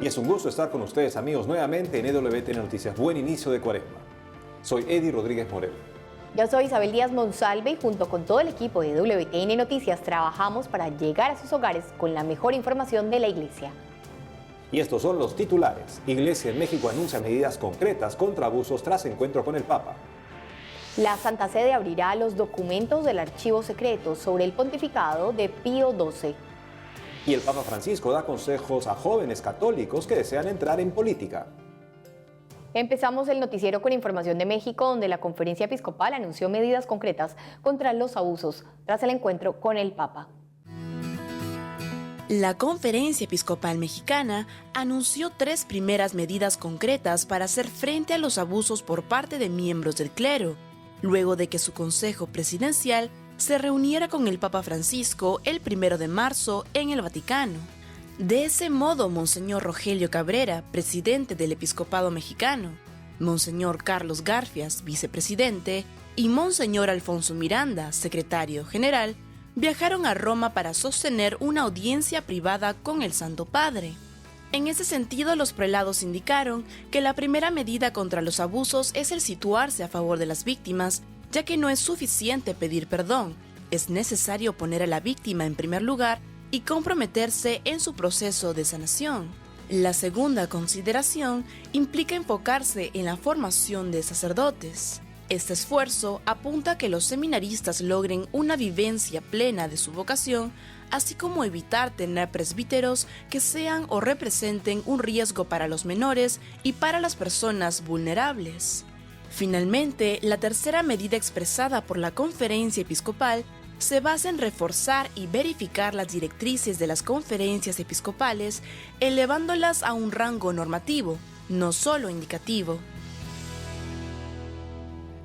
es un gusto estar con ustedes, amigos, nuevamente en EWTN Noticias. Buen inicio de Cuaresma. Soy Eddie Rodríguez Morel. Yo soy Isabel Díaz Monsalve y junto con todo el equipo de EWTN Noticias trabajamos para llegar a sus hogares con la mejor información de la Iglesia. Y estos son los titulares. Iglesia en México anuncia medidas concretas contra abusos tras encuentro con el Papa. La Santa Sede abrirá los documentos del archivo secreto sobre el pontificado de Pío XII. Y el Papa Francisco da consejos a jóvenes católicos que desean entrar en política. Empezamos el noticiero con información de México, donde la Conferencia Episcopal anunció medidas concretas contra los abusos tras el encuentro con el Papa. La Conferencia Episcopal Mexicana anunció 3 primeras medidas concretas para hacer frente a los abusos por parte de miembros del clero, luego de que su Consejo Presidencial se reuniera con el Papa Francisco el 1 de marzo en el Vaticano. De ese modo, Monseñor Rogelio Cabrera, presidente del Episcopado Mexicano, Monseñor Carlos Garfias, vicepresidente, y Monseñor Alfonso Miranda, secretario general, viajaron a Roma para sostener una audiencia privada con el Santo Padre. En ese sentido, los prelados indicaron que la primera medida contra los abusos es el situarse a favor de las víctimas, ya que no es suficiente pedir perdón, es necesario poner a la víctima en primer lugar y comprometerse en su proceso de sanación. La segunda consideración implica enfocarse en la formación de sacerdotes. Este esfuerzo apunta a que los seminaristas logren una vivencia plena de su vocación, así como evitar tener presbíteros que sean o representen un riesgo para los menores y para las personas vulnerables. Finalmente, la tercera medida expresada por la Conferencia Episcopal se basa en reforzar y verificar las directrices de las conferencias episcopales, elevándolas a un rango normativo, no solo indicativo.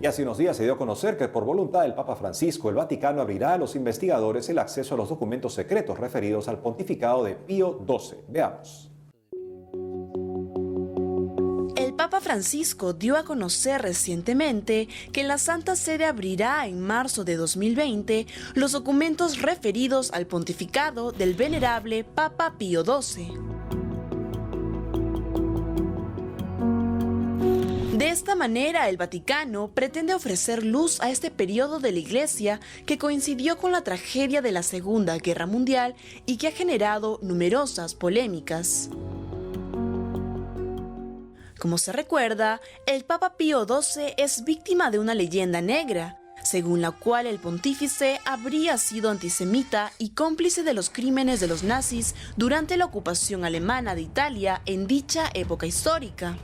Y hace unos días se dio a conocer que por voluntad del Papa Francisco, el Vaticano abrirá a los investigadores el acceso a los documentos secretos referidos al pontificado de Pío XII. Veamos. El Papa Francisco dio a conocer recientemente que la Santa Sede abrirá en marzo de 2020 los documentos referidos al pontificado del venerable Papa Pío XII. De esta manera, el Vaticano pretende ofrecer luz a este periodo de la Iglesia que coincidió con la tragedia de la Segunda Guerra Mundial y que ha generado numerosas polémicas. Como se recuerda, el Papa Pío XII es víctima de una leyenda negra, según la cual el pontífice habría sido antisemita y cómplice de los crímenes de los nazis durante la ocupación alemana de Italia en dicha época histórica.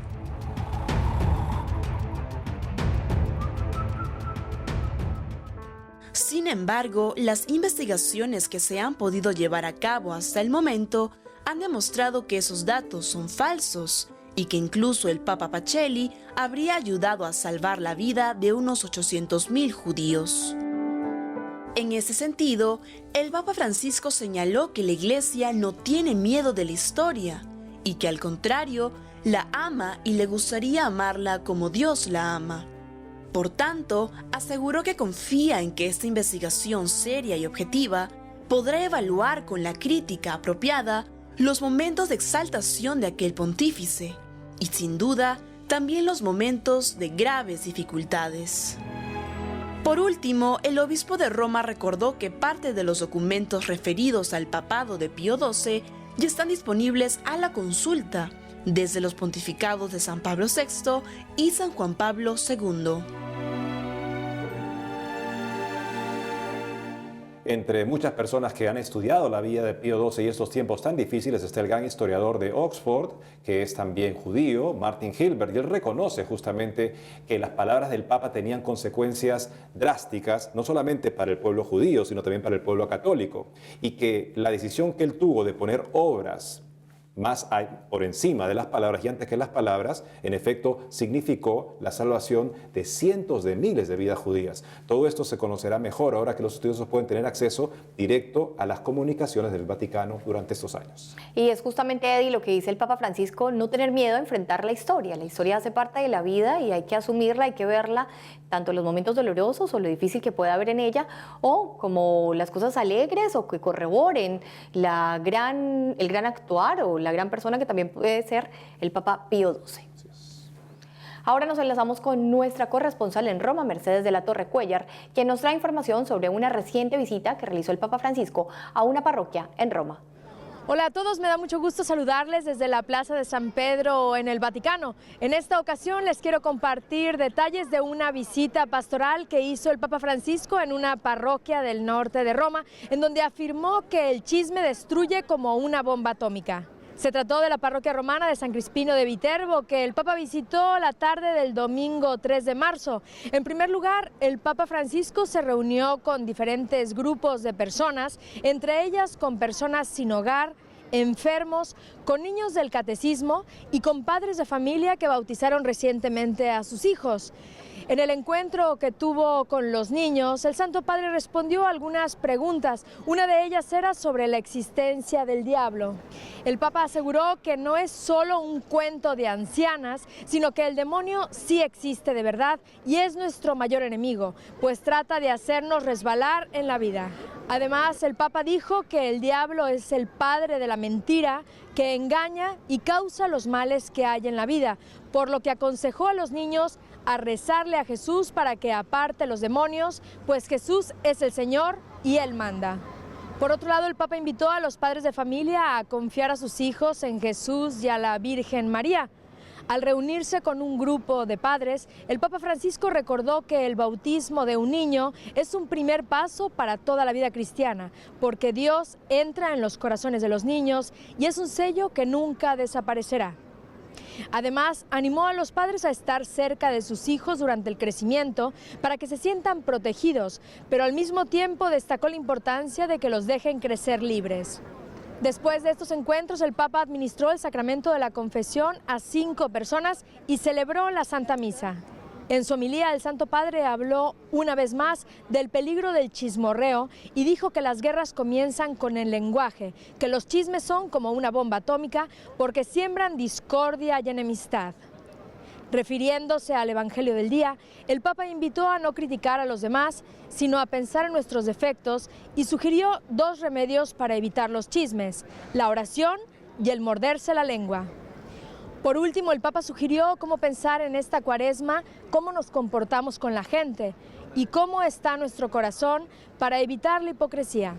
Sin embargo, las investigaciones que se han podido llevar a cabo hasta el momento han demostrado que esos datos son falsos y que incluso el Papa Pacelli habría ayudado a salvar la vida de unos 800.000 judíos. En ese sentido, el Papa Francisco señaló que la Iglesia no tiene miedo de la historia y que al contrario, la ama y le gustaría amarla como Dios la ama. Por tanto, aseguró que confía en que esta investigación seria y objetiva podrá evaluar con la crítica apropiada los momentos de exaltación de aquel pontífice y, sin duda, también los momentos de graves dificultades. Por último, el obispo de Roma recordó que parte de los documentos referidos al papado de Pío XII ya están disponibles a la consulta, desde los pontificados de San Pablo VI y San Juan Pablo II. Entre muchas personas que han estudiado la vida de Pío XII y estos tiempos tan difíciles está el gran historiador de Oxford, que es también judío, Martin Hilbert, y él reconoce justamente que las palabras del Papa tenían consecuencias drásticas, no solamente para el pueblo judío, sino también para el pueblo católico, y que la decisión que él tuvo de poner obras más por encima de las palabras y antes que las palabras, en efecto, significó la salvación de cientos de miles de vidas judías. Todo esto se conocerá mejor ahora que los estudiosos pueden tener acceso directo a las comunicaciones del Vaticano durante estos años. Y es justamente, Eddie, lo que dice el Papa Francisco, no tener miedo a enfrentar la historia. La historia hace parte de la vida y hay que asumirla, hay que verla, tanto en los momentos dolorosos o lo difícil que pueda haber en ella, o como las cosas alegres o que corroboren el gran actuar o la la gran persona que también puede ser el Papa Pío XII. Ahora nos enlazamos con nuestra corresponsal en Roma, Mercedes de la Torre Cuéllar, quien nos trae información sobre una reciente visita que realizó el Papa Francisco a una parroquia en Roma. Hola a todos, me da mucho gusto saludarles desde la Plaza de San Pedro en el Vaticano. En esta ocasión les quiero compartir detalles de una visita pastoral que hizo el Papa Francisco en una parroquia del norte de Roma, en donde afirmó que el chisme destruye como una bomba atómica. Se trató de la parroquia romana de San Crispino de Viterbo, que el Papa visitó la tarde del domingo 3 de marzo. En primer lugar, el Papa Francisco se reunió con diferentes grupos de personas, entre ellas con personas sin hogar, enfermos, con niños del catecismo y con padres de familia que bautizaron recientemente a sus hijos. En el encuentro que tuvo con los niños, el Santo Padre respondió a algunas preguntas. Una de ellas era sobre la existencia del diablo. El Papa aseguró que no es solo un cuento de ancianas, sino que el demonio sí existe de verdad y es nuestro mayor enemigo, pues trata de hacernos resbalar en la vida. Además, el Papa dijo que el diablo es el padre de la mentira, que engaña y causa los males que hay en la vida, por lo que aconsejó a los niños a rezarle a Jesús para que aparte los demonios, pues Jesús es el Señor y Él manda. Por otro lado, el Papa invitó a los padres de familia a confiar a sus hijos en Jesús y a la Virgen María. Al reunirse con un grupo de padres, el Papa Francisco recordó que el bautismo de un niño es un primer paso para toda la vida cristiana, porque Dios entra en los corazones de los niños y es un sello que nunca desaparecerá. Además, animó a los padres a estar cerca de sus hijos durante el crecimiento para que se sientan protegidos, pero al mismo tiempo destacó la importancia de que los dejen crecer libres. Después de estos encuentros, el Papa administró el sacramento de la confesión a 5 personas y celebró la Santa Misa. En su homilía, el Santo Padre habló una vez más del peligro del chismorreo y dijo que las guerras comienzan con el lenguaje, que los chismes son como una bomba atómica porque siembran discordia y enemistad. Refiriéndose al Evangelio del día, el Papa invitó a no criticar a los demás, sino a pensar en nuestros defectos y sugirió 2 remedios para evitar los chismes: la oración y el morderse la lengua. Por último, el Papa sugirió cómo pensar en esta Cuaresma, cómo nos comportamos con la gente y cómo está nuestro corazón para evitar la hipocresía.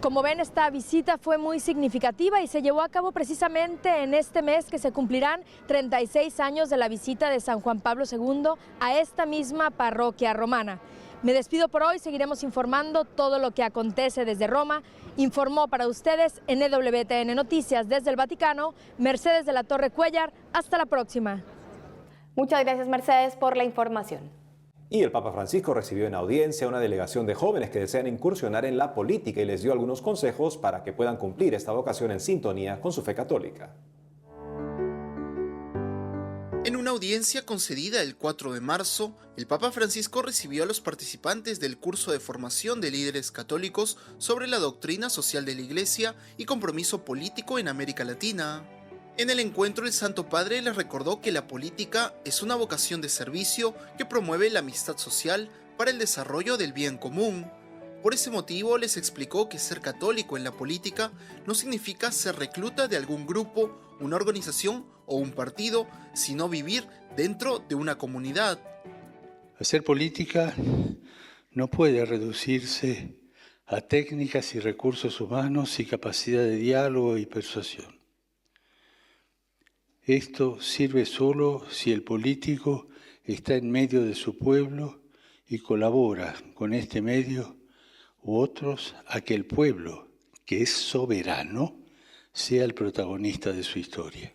Como ven, esta visita fue muy significativa y se llevó a cabo precisamente en este mes que se cumplirán 36 años de la visita de San Juan Pablo II a esta misma parroquia romana. Me despido por hoy, seguiremos informando todo lo que acontece desde Roma. Informó para ustedes en EWTN Noticias desde el Vaticano, Mercedes de la Torre Cuéllar. Hasta la próxima. Muchas gracias, Mercedes, por la información. Y el Papa Francisco recibió en audiencia a una delegación de jóvenes que desean incursionar en la política y les dio algunos consejos para que puedan cumplir esta vocación en sintonía con su fe católica. En una audiencia concedida el 4 de marzo, el Papa Francisco recibió a los participantes del curso de formación de líderes católicos sobre la doctrina social de la Iglesia y compromiso político en América Latina. En el encuentro, el Santo Padre les recordó que la política es una vocación de servicio que promueve la amistad social para el desarrollo del bien común. Por ese motivo, les explicó que ser católico en la política no significa ser recluta de algún grupo, una organización o un partido, sino vivir dentro de una comunidad. Hacer política no puede reducirse a técnicas y recursos humanos y capacidad de diálogo y persuasión. Esto sirve solo si el político está en medio de su pueblo y colabora con este medio u otros a que el pueblo, que es soberano, sea el protagonista de su historia.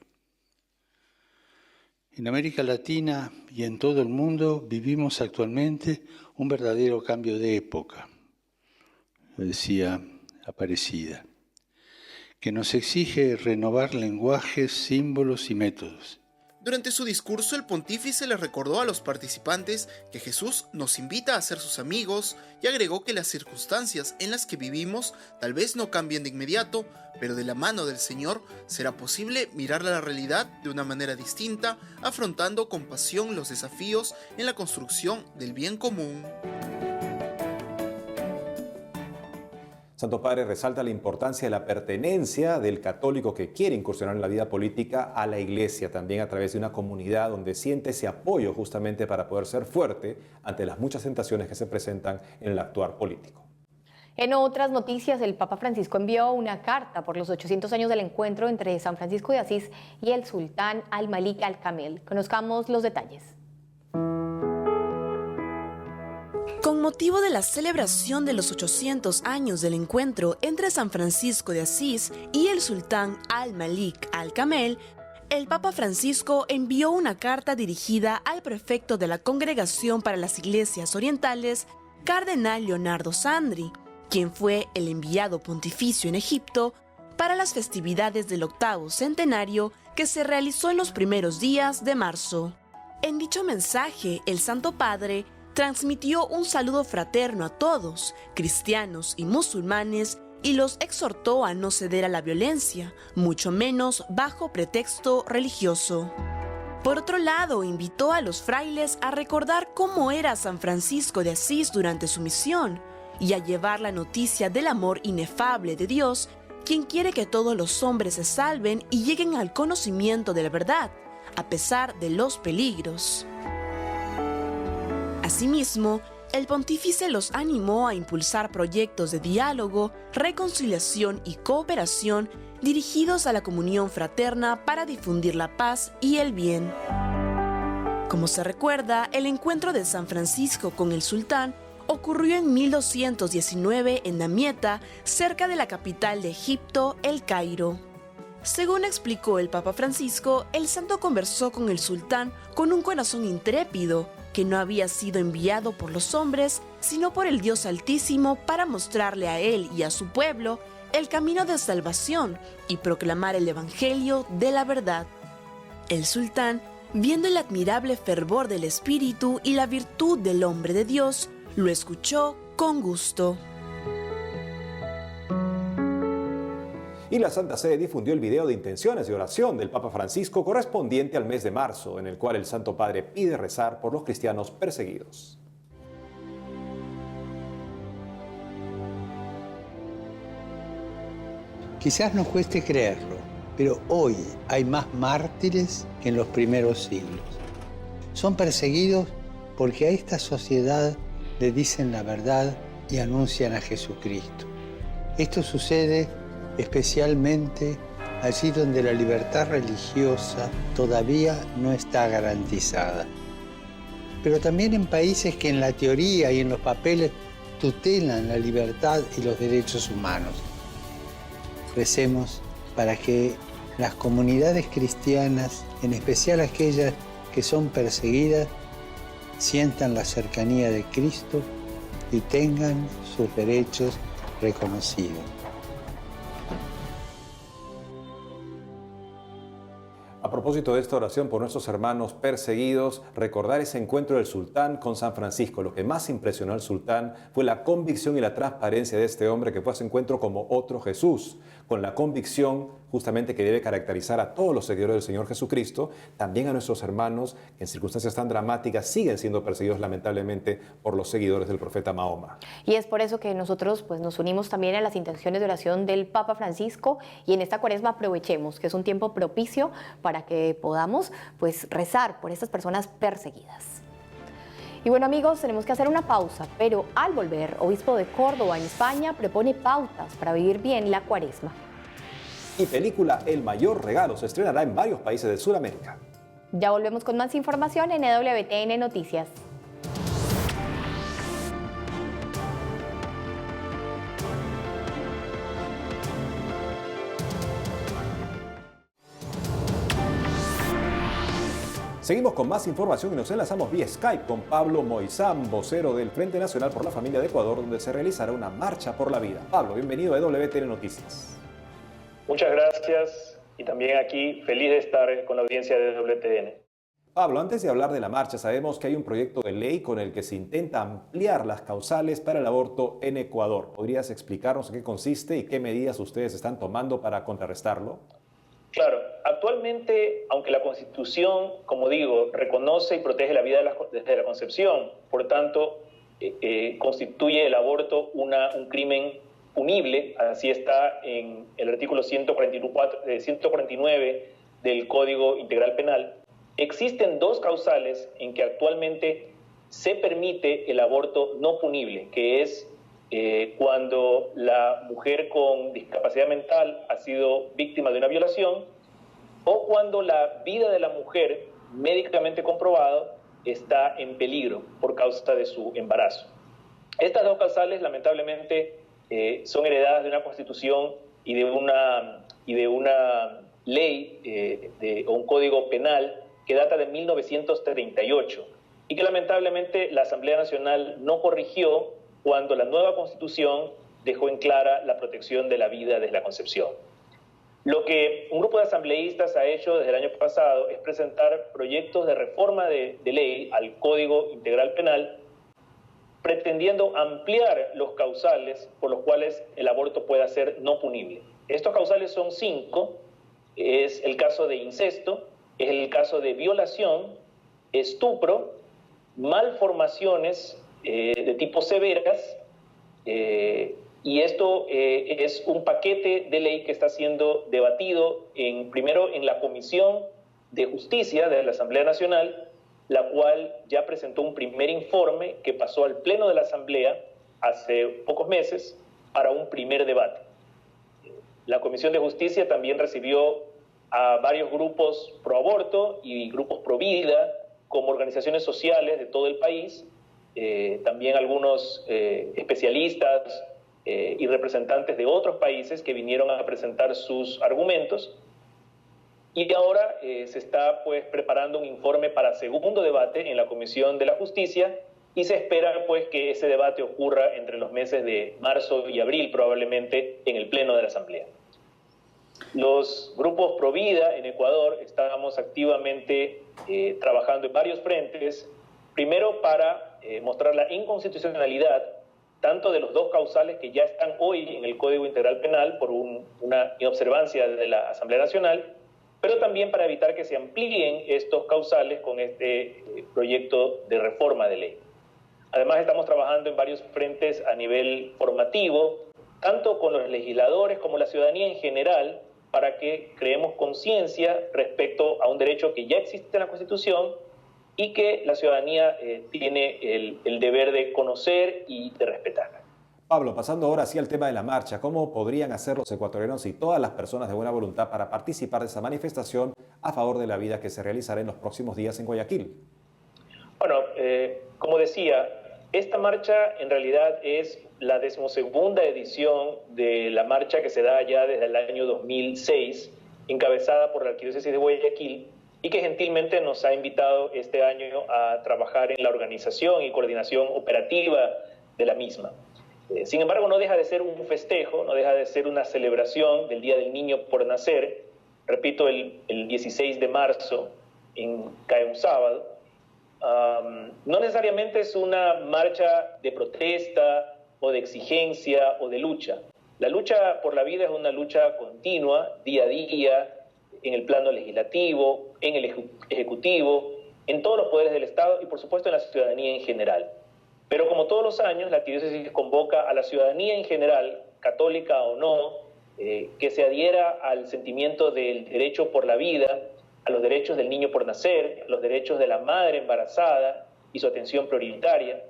En América Latina y en todo el mundo vivimos actualmente un verdadero cambio de época, decía Aparecida, que nos exige renovar lenguajes, símbolos y métodos. Durante su discurso, el pontífice les recordó a los participantes que Jesús nos invita a ser sus amigos y agregó que las circunstancias en las que vivimos tal vez no cambien de inmediato, pero de la mano del Señor será posible mirar la realidad de una manera distinta, afrontando con pasión los desafíos en la construcción del bien común. Santo Padre resalta la importancia de la pertenencia del católico que quiere incursionar en la vida política a la iglesia, también a través de una comunidad donde siente ese apoyo justamente para poder ser fuerte ante las muchas tentaciones que se presentan en el actuar político. En otras noticias, el Papa Francisco envió una carta por los 800 años del encuentro entre San Francisco de Asís y el sultán Al-Malik Al-Kamel. Conozcamos los detalles. Con motivo de la celebración de los 800 años del encuentro entre San Francisco de Asís y el sultán Al-Malik Al-Kamel, el Papa Francisco envió una carta dirigida al prefecto de la Congregación para las Iglesias Orientales, Cardenal Leonardo Sandri, quien fue el enviado pontificio en Egipto para las festividades del 8º centenario que se realizó en los primeros días de marzo. En dicho mensaje, el Santo Padre transmitió un saludo fraterno a todos, cristianos y musulmanes, y los exhortó a no ceder a la violencia, mucho menos bajo pretexto religioso. Por otro lado, invitó a los frailes a recordar cómo era San Francisco de Asís durante su misión y a llevar la noticia del amor inefable de Dios, quien quiere que todos los hombres se salven y lleguen al conocimiento de la verdad, a pesar de los peligros. Asimismo, el pontífice los animó a impulsar proyectos de diálogo, reconciliación y cooperación dirigidos a la comunión fraterna para difundir la paz y el bien. Como se recuerda, el encuentro de San Francisco con el sultán ocurrió en 1219 en Damieta, cerca de la capital de Egipto, El Cairo. Según explicó el Papa Francisco, el santo conversó con el sultán con un corazón intrépido, que no había sido enviado por los hombres, sino por el Dios Altísimo para mostrarle a él y a su pueblo el camino de salvación y proclamar el Evangelio de la verdad. El sultán, viendo el admirable fervor del espíritu y la virtud del hombre de Dios, lo escuchó con gusto. Y la Santa Sede difundió el video de intenciones de oración del Papa Francisco correspondiente al mes de marzo, en el cual el Santo Padre pide rezar por los cristianos perseguidos. Quizás nos cueste creerlo, pero hoy hay más mártires que en los primeros siglos. Son perseguidos porque a esta sociedad le dicen la verdad y anuncian a Jesucristo. Esto sucede especialmente allí donde la libertad religiosa todavía no está garantizada. Pero también en países que en la teoría y en los papeles tutelan la libertad y los derechos humanos. Recemos para que las comunidades cristianas, en especial aquellas que son perseguidas, sientan la cercanía de Cristo y tengan sus derechos reconocidos. A propósito de esta oración por nuestros hermanos perseguidos, recordar ese encuentro del sultán con San Francisco. Lo que más impresionó al sultán fue la convicción y la transparencia de este hombre que fue a ese encuentro como otro Jesús, con la convicción justamente que debe caracterizar a todos los seguidores del Señor Jesucristo, también a nuestros hermanos que en circunstancias tan dramáticas siguen siendo perseguidos lamentablemente por los seguidores del profeta Mahoma. Y es por eso que nosotros nos unimos también a las intenciones de oración del Papa Francisco, y en esta Cuaresma aprovechemos que es un tiempo propicio para que podamos rezar por estas personas perseguidas. Y bueno, amigos, tenemos que hacer una pausa, pero al volver, Obispo de Córdoba en España propone pautas para vivir bien la Cuaresma. Y película El Mayor Regalo se estrenará en varios países de Sudamérica. Ya volvemos con más información en EWTN Noticias. Seguimos con más información y nos enlazamos vía Skype con Pablo Moizán, vocero del Frente Nacional por la Familia de Ecuador, donde se realizará una marcha por la vida. Pablo, bienvenido a EWTN Noticias. Muchas gracias y también aquí feliz de estar con la audiencia de EWTN. Pablo, antes de hablar de la marcha, sabemos que hay un proyecto de ley con el que se intenta ampliar las causales para el aborto en Ecuador. ¿Podrías explicarnos en qué consiste y qué medidas ustedes están tomando para contrarrestarlo? Claro, actualmente, aunque la Constitución, como digo, reconoce y protege la vida desde la concepción, por tanto, constituye el aborto un crimen punible, así está en el artículo 149 del Código Integral Penal. Existen dos causales en que actualmente se permite el aborto no punible, que es cuando la mujer con discapacidad mental ha sido víctima de una violación o cuando la vida de la mujer, médicamente comprobado, está en peligro por causa de su embarazo. Estas dos causales, lamentablemente, son heredadas de una constitución y de una ley o un código penal que data de 1938 y que lamentablemente la Asamblea Nacional no corrigió cuando la nueva constitución dejó en clara la protección de la vida desde la concepción. Lo que un grupo de asambleístas ha hecho desde el año pasado es presentar proyectos de reforma de ley al Código Integral Penal, pretendiendo ampliar los causales por los cuales el aborto pueda ser no punible. Estos causales son 5, es el caso de incesto, es el caso de violación, estupro, malformaciones de tipo severas, y esto es un paquete de ley que está siendo debatido primero en la Comisión de Justicia de la Asamblea Nacional, la cual ya presentó un primer informe que pasó al Pleno de la Asamblea hace pocos meses para un primer debate. La Comisión de Justicia también recibió a varios grupos pro aborto y grupos pro vida, como organizaciones sociales de todo el país, también algunos especialistas y representantes de otros países que vinieron a presentar sus argumentos. Y ahora se está preparando un informe para segundo debate en la Comisión de la Justicia y se espera que ese debate ocurra entre los meses de marzo y abril, probablemente en el Pleno de la Asamblea. Los grupos pro vida en Ecuador estábamos activamente trabajando en varios frentes, primero para mostrar la inconstitucionalidad tanto de los dos causales que ya están hoy en el Código Integral Penal por una inobservancia de la Asamblea Nacional, pero también para evitar que se amplíen estos causales con este proyecto de reforma de ley. Además, estamos trabajando en varios frentes a nivel formativo, tanto con los legisladores como la ciudadanía en general, para que creemos conciencia respecto a un derecho que ya existe en la Constitución y que la ciudadanía tiene el deber de conocer y de respetar. Pablo, pasando ahora sí al tema de la marcha, ¿cómo podrían hacer los ecuatorianos y todas las personas de buena voluntad para participar de esa manifestación a favor de la vida que se realizará en los próximos días en Guayaquil? Bueno, como decía, esta marcha en realidad es la 12ª edición de la marcha que se da ya desde el año 2006, encabezada por la Arquidiócesis de Guayaquil, y que gentilmente nos ha invitado este año a trabajar en la organización y coordinación operativa de la misma. Sin embargo, no deja de ser un festejo, no deja de ser una celebración del Día del Niño por Nacer. Repito, el 16 de marzo cae un sábado. No necesariamente es una marcha de protesta o de exigencia o de lucha. La lucha por la vida es una lucha continua, día a día, en el plano legislativo, en el ejecutivo, en todos los poderes del Estado y por supuesto en la ciudadanía en general. Pero como todos los años, la Arquidiócesis convoca a la ciudadanía en general, católica o no, que se adhiera al sentimiento del derecho por la vida, a los derechos del niño por nacer, los derechos de la madre embarazada y su atención prioritaria.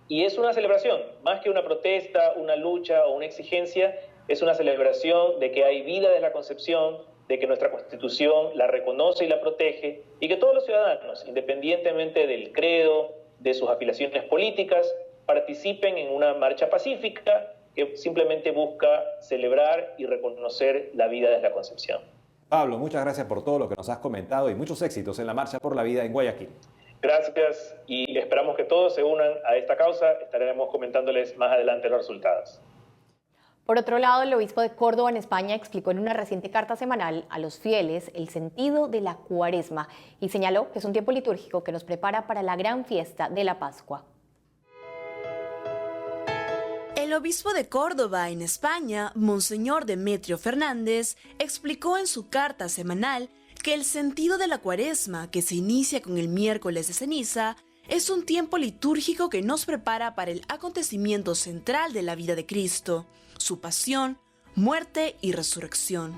Y es una celebración, más que una protesta, una lucha o una exigencia, es una celebración de que hay vida desde la concepción, de que nuestra Constitución la reconoce y la protege, y que todos los ciudadanos, independientemente del credo, de sus afiliaciones políticas, participen en una marcha pacífica que simplemente busca celebrar y reconocer la vida desde la concepción. Pablo, muchas gracias por todo lo que nos has comentado y muchos éxitos en la Marcha por la Vida en Guayaquil. Gracias y esperamos que todos se unan a esta causa. Estaremos comentándoles más adelante los resultados. Por otro lado, el obispo de Córdoba en España explicó en una reciente carta semanal a los fieles el sentido de la Cuaresma y señaló que es un tiempo litúrgico que nos prepara para la gran fiesta de la Pascua. El obispo de Córdoba en España, Monseñor Demetrio Fernández, explicó en su carta semanal que el sentido de la Cuaresma, que se inicia con el miércoles de ceniza, Es un tiempo litúrgico que nos prepara para el acontecimiento central de la vida de Cristo, su pasión, muerte y resurrección.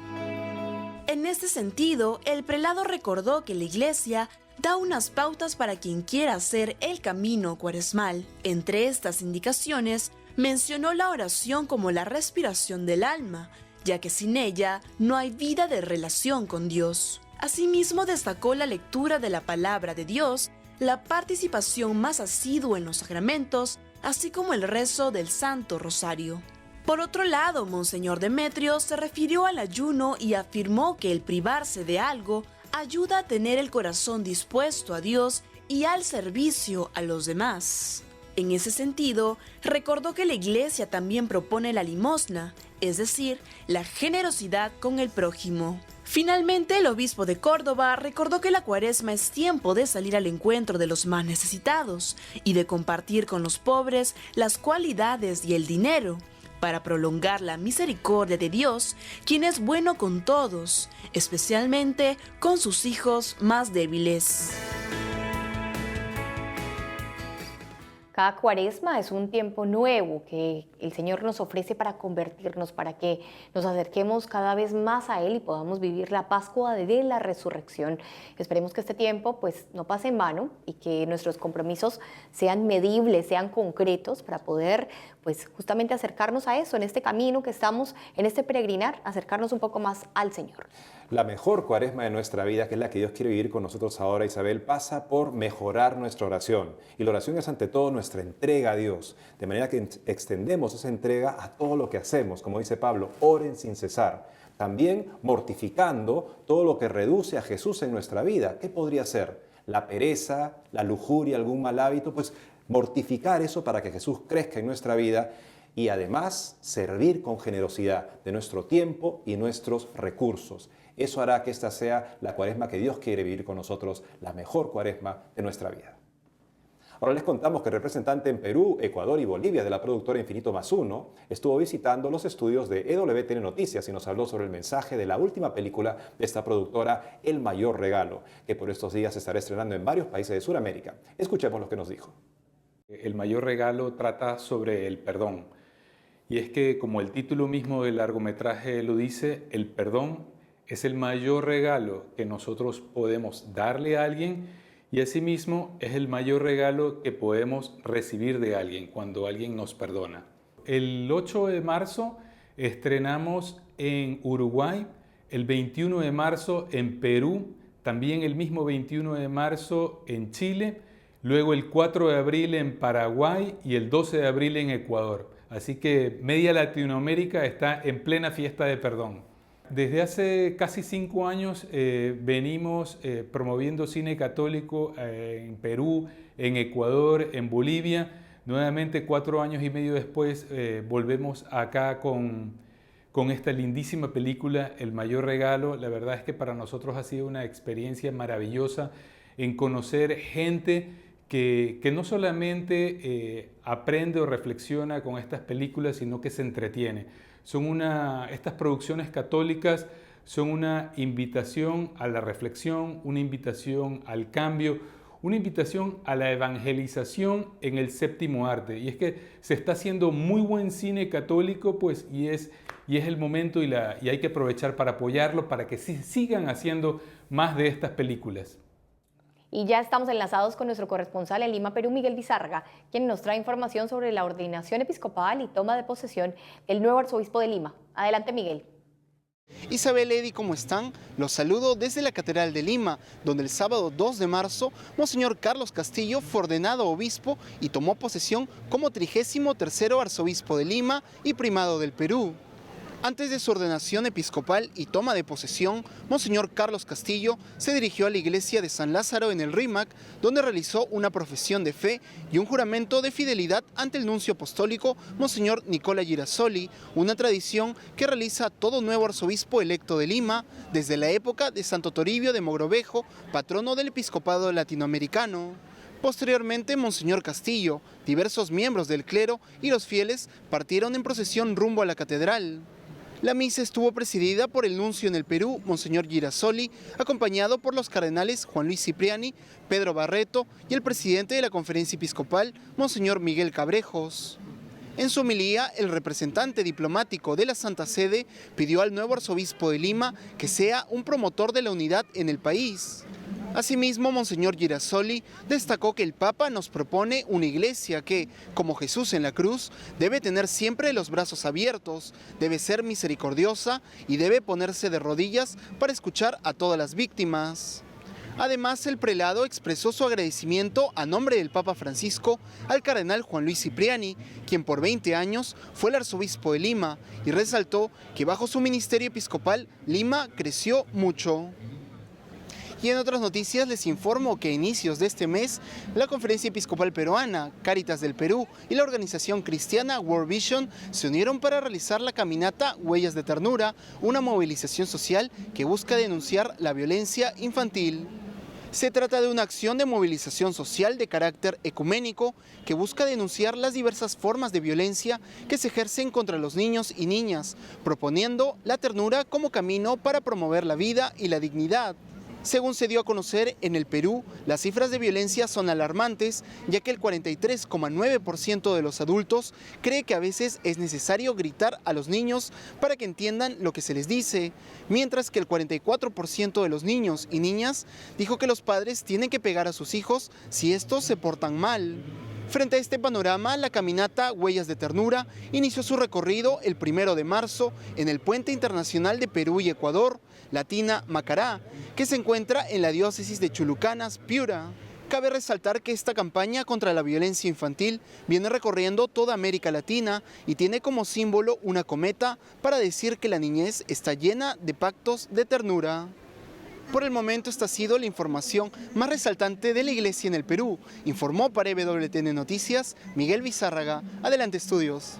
En este sentido, el prelado recordó que la Iglesia da unas pautas para quien quiera hacer el camino cuaresmal. Entre estas indicaciones, mencionó la oración como la respiración del alma, ya que sin ella no hay vida de relación con Dios. Asimismo, destacó la lectura de la palabra de Dios, la participación más asidua en los sacramentos, así como el rezo del Santo Rosario. Por otro lado, Monseñor Demetrio se refirió al ayuno y afirmó que el privarse de algo ayuda a tener el corazón dispuesto a Dios y al servicio a los demás. En ese sentido, recordó que la Iglesia también propone la limosna, es decir, la generosidad con el prójimo. Finalmente, el obispo de Córdoba recordó que la Cuaresma es tiempo de salir al encuentro de los más necesitados y de compartir con los pobres las cualidades y el dinero, para prolongar la misericordia de Dios, quien es bueno con todos, especialmente con sus hijos más débiles. Cada cuaresma es un tiempo nuevo que el Señor nos ofrece para convertirnos, para que nos acerquemos cada vez más a Él y podamos vivir la Pascua de la Resurrección. Esperemos que este tiempo pues no pase en vano y que nuestros compromisos sean medibles, sean concretos para poder pues justamente acercarnos a eso, en este camino que estamos, en este peregrinar, acercarnos un poco más al Señor. La mejor cuaresma de nuestra vida, que es la que Dios quiere vivir con nosotros ahora, Isabel, pasa por mejorar nuestra oración. Y la oración es ante todo nuestra entrega a Dios, de manera que extendemos esa entrega a todo lo que hacemos. Como dice Pablo, oren sin cesar. También mortificando todo lo que reduce a Jesús en nuestra vida. ¿Qué podría ser? La pereza, la lujuria, algún mal hábito. Pues mortificar eso para que Jesús crezca en nuestra vida y además servir con generosidad de nuestro tiempo y nuestros recursos. Eso hará que esta sea la cuaresma que Dios quiere vivir con nosotros, la mejor cuaresma de nuestra vida. Ahora les contamos que el representante en Perú, Ecuador y Bolivia de la productora Infinito Más Uno estuvo visitando los estudios de EWTN Noticias y nos habló sobre el mensaje de la última película de esta productora, El Mayor Regalo, que por estos días se estará estrenando en varios países de Sudamérica. Escuchemos lo que nos dijo. El Mayor Regalo trata sobre el perdón. Y es que, como el título mismo del largometraje lo dice, el perdón es el mayor regalo que nosotros podemos darle a alguien y asimismo es el mayor regalo que podemos recibir de alguien cuando alguien nos perdona. El 8 de marzo estrenamos en Uruguay, el 21 de marzo en Perú, también el mismo 21 de marzo en Chile, luego el 4 de abril en Paraguay y el 12 de abril en Ecuador. Así que media Latinoamérica está en plena fiesta de perdón. Desde hace casi 5 años venimos promoviendo cine católico en Perú, en Ecuador, en Bolivia. Nuevamente 4 años y medio después volvemos acá con esta lindísima película, El Mayor Regalo. La verdad es que para nosotros ha sido una experiencia maravillosa en conocer gente que no solamente aprende o reflexiona con estas películas, sino que se entretiene. Estas producciones católicas son una invitación a la reflexión, una invitación al cambio, una invitación a la evangelización en el séptimo arte. Y es que se está haciendo muy buen cine católico, pues, y es el momento y hay que aprovechar para apoyarlo, para que sigan haciendo más de estas películas. Y ya estamos enlazados con nuestro corresponsal en Lima, Perú, Miguel Dizárraga, quien nos trae información sobre la ordenación episcopal y toma de posesión del nuevo arzobispo de Lima. Adelante, Miguel. Isabel, Eddy, ¿cómo están? Los saludo desde la Catedral de Lima, donde el sábado 2 de marzo, Monseñor Carlos Castillo fue ordenado obispo y tomó posesión como 33º arzobispo de Lima y primado del Perú. Antes de su ordenación episcopal y toma de posesión, Monseñor Carlos Castillo se dirigió a la iglesia de San Lázaro en el Rímac, donde realizó una profesión de fe y un juramento de fidelidad ante el nuncio apostólico, Monseñor Nicola Girasoli, una tradición que realiza todo nuevo arzobispo electo de Lima desde la época de Santo Toribio de Mogrovejo, patrono del episcopado latinoamericano. Posteriormente, Monseñor Castillo, diversos miembros del clero y los fieles partieron en procesión rumbo a la catedral. La misa estuvo presidida por el nuncio en el Perú, Monseñor Girasoli, acompañado por los cardenales Juan Luis Cipriani, Pedro Barreto y el presidente de la Conferencia Episcopal, Monseñor Miguel Cabrejos. En su homilía, el representante diplomático de la Santa Sede pidió al nuevo arzobispo de Lima que sea un promotor de la unidad en el país. Asimismo, Monseñor Girasoli destacó que el Papa nos propone una iglesia que, como Jesús en la cruz, debe tener siempre los brazos abiertos, debe ser misericordiosa y debe ponerse de rodillas para escuchar a todas las víctimas. Además, el prelado expresó su agradecimiento a nombre del Papa Francisco al cardenal Juan Luis Cipriani, quien por 20 años fue el arzobispo de Lima, y resaltó que bajo su ministerio episcopal Lima creció mucho. Y en otras noticias les informo que a inicios de este mes, la Conferencia Episcopal Peruana, Cáritas del Perú y la organización cristiana World Vision se unieron para realizar la caminata Huellas de Ternura, una movilización social que busca denunciar la violencia infantil. Se trata de una acción de movilización social de carácter ecuménico que busca denunciar las diversas formas de violencia que se ejercen contra los niños y niñas, proponiendo la ternura como camino para promover la vida y la dignidad. Según se dio a conocer, en el Perú, las cifras de violencia son alarmantes, ya que el 43,9% de los adultos cree que a veces es necesario gritar a los niños para que entiendan lo que se les dice, mientras que el 44% de los niños y niñas dijo que los padres tienen que pegar a sus hijos si estos se portan mal. Frente a este panorama, la caminata Huellas de Ternura inició su recorrido el 1 de marzo en el Puente Internacional de Perú y Ecuador, Latina Macará, que se encuentra en la diócesis de Chulucanas, Piura. Cabe resaltar que esta campaña contra la violencia infantil viene recorriendo toda América Latina y tiene como símbolo una cometa para decir que la niñez está llena de pactos de ternura. Por el momento esta ha sido la información más resaltante de la Iglesia en el Perú, informó para EWTN Noticias Miguel Bizárraga. Adelante, estudios.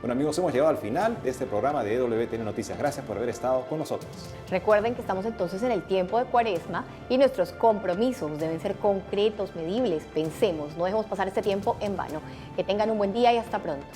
Bueno, amigos, hemos llegado al final de este programa de EWTN Noticias. Gracias por haber estado con nosotros. Recuerden que estamos entonces en el tiempo de Cuaresma y nuestros compromisos deben ser concretos, medibles. Pensemos, no dejemos pasar este tiempo en vano. Que tengan un buen día y hasta pronto.